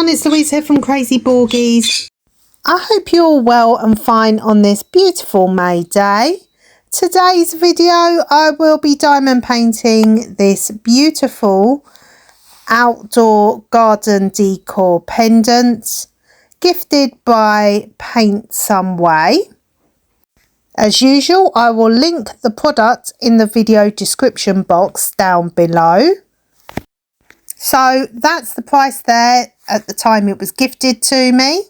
everyone, it's Louise here from Crazy Borgies. I hope you're all well and fine on this beautiful May day. Today's video I will be diamond painting this beautiful outdoor garden decor pendant gifted by Paintsomeway. As usual, I will link the product in the video description box down below. So that's the price there at the time it was gifted to me,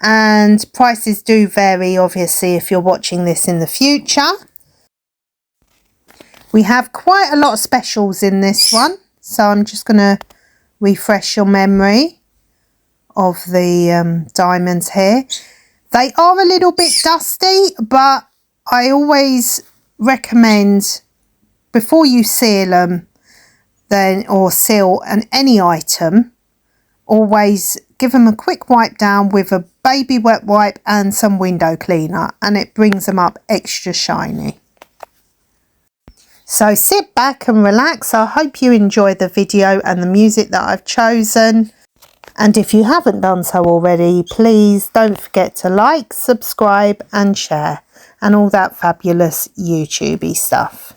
and prices do vary obviously if you're watching this in the future. We have quite a lot of specials in this one, so I'm just going to refresh your memory of the diamonds here. They are a little bit dusty, but I always recommend before you seal them or seal any item, always give them a quick wipe down with a baby wet wipe and some window cleaner, and it brings them up extra shiny. So sit back and relax. I hope you enjoy the video and the music that I've chosen. And if you haven't done so already, please don't forget to like, subscribe and share and all that fabulous YouTubey stuff.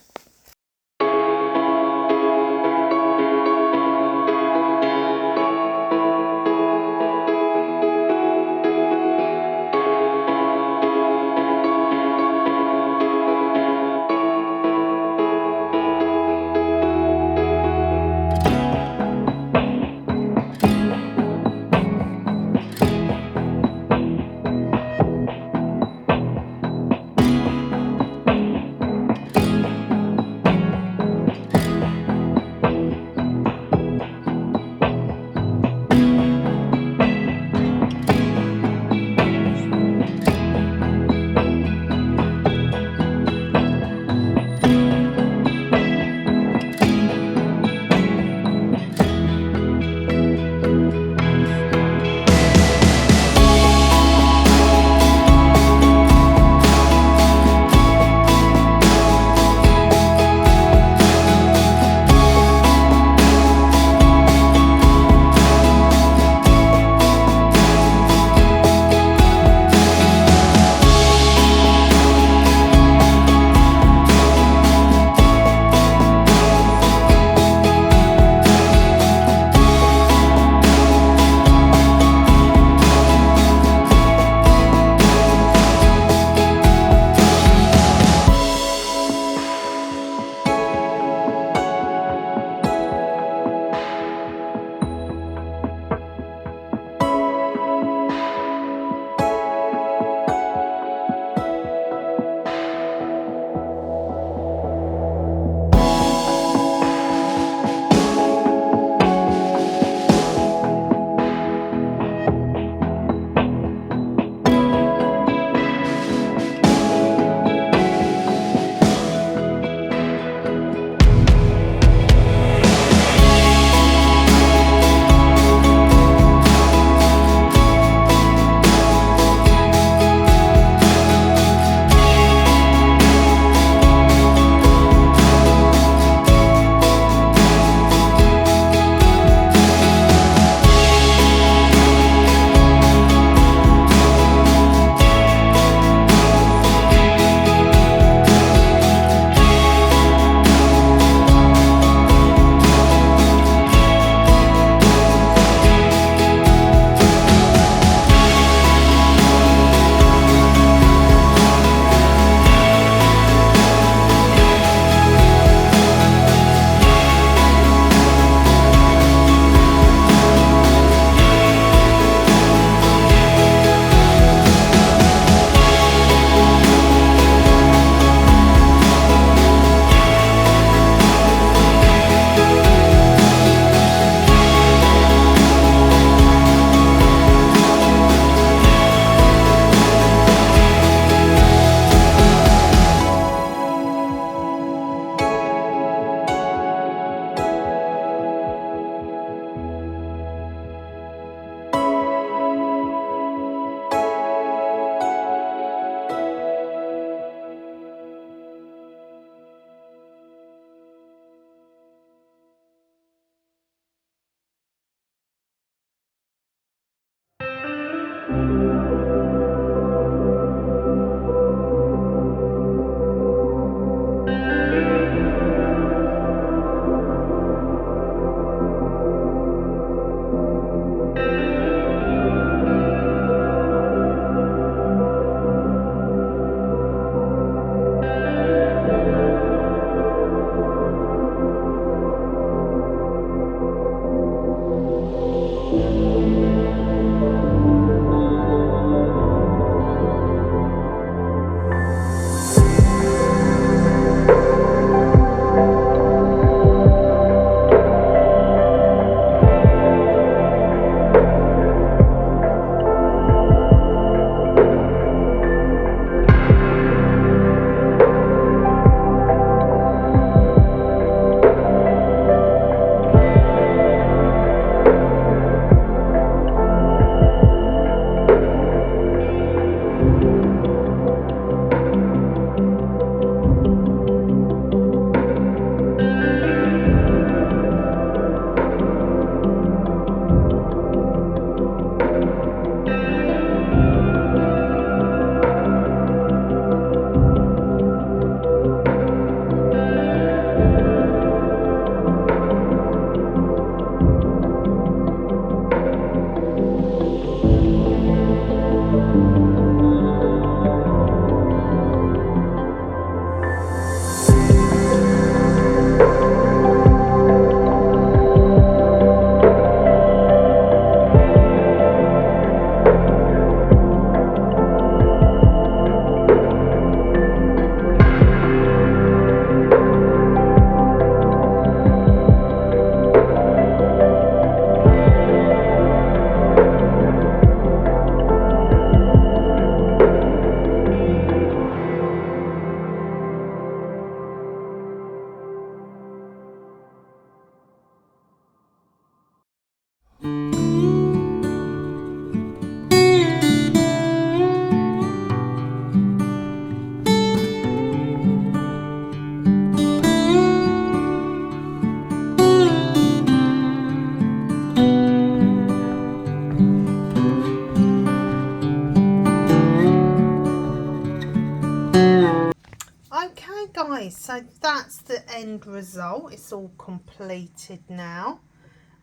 Okay guys, so that's the end result. It's all completed now.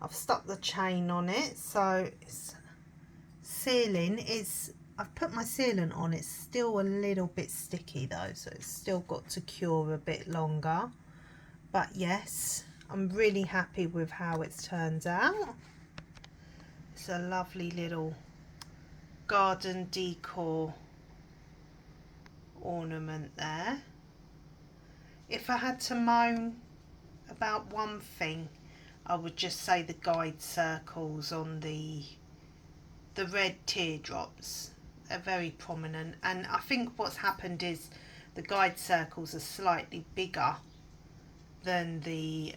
I've stuck the chain on it, so it's sealing. I've put my sealant on. It's still a little bit sticky though, so it's still got to cure a bit longer. But yes, I'm really happy with how it's turned out. It's a lovely little garden decor ornament there. If I had to moan about one thing, I would just say the guide circles on the red teardrops are very prominent, and I think what's happened is the guide circles are slightly bigger than the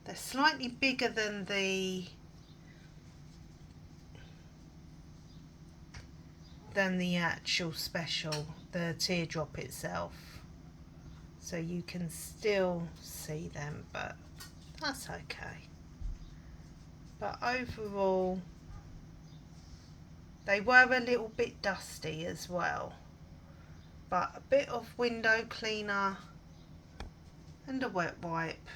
they're slightly bigger than the actual special, the teardrop itself, so you can still see them, but that's okay. But overall they were a little bit dusty as well, but a bit of window cleaner and a wet wipe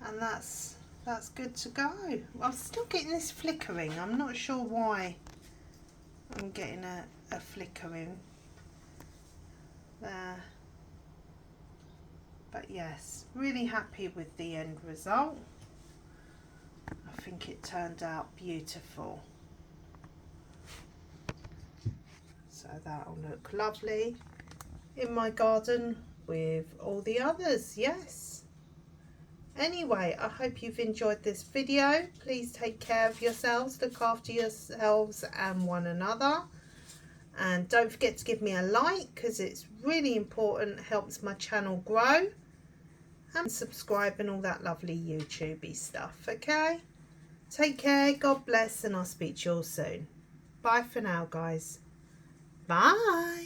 and that's good to go. I'm still getting this flickering. I'm not sure why I'm getting a flickering there, but yes, really happy with the end result. I think it turned out beautiful, so that'll look lovely in my garden with all the others. Yes, anyway, I hope you've enjoyed this video. Please take care of yourselves, look after yourselves and one another, and don't forget to give me a like because it's really important, helps my channel grow, and subscribe and all that lovely YouTubey stuff. Okay, take care, God bless, and I'll speak to you all soon. Bye for now guys. Bye.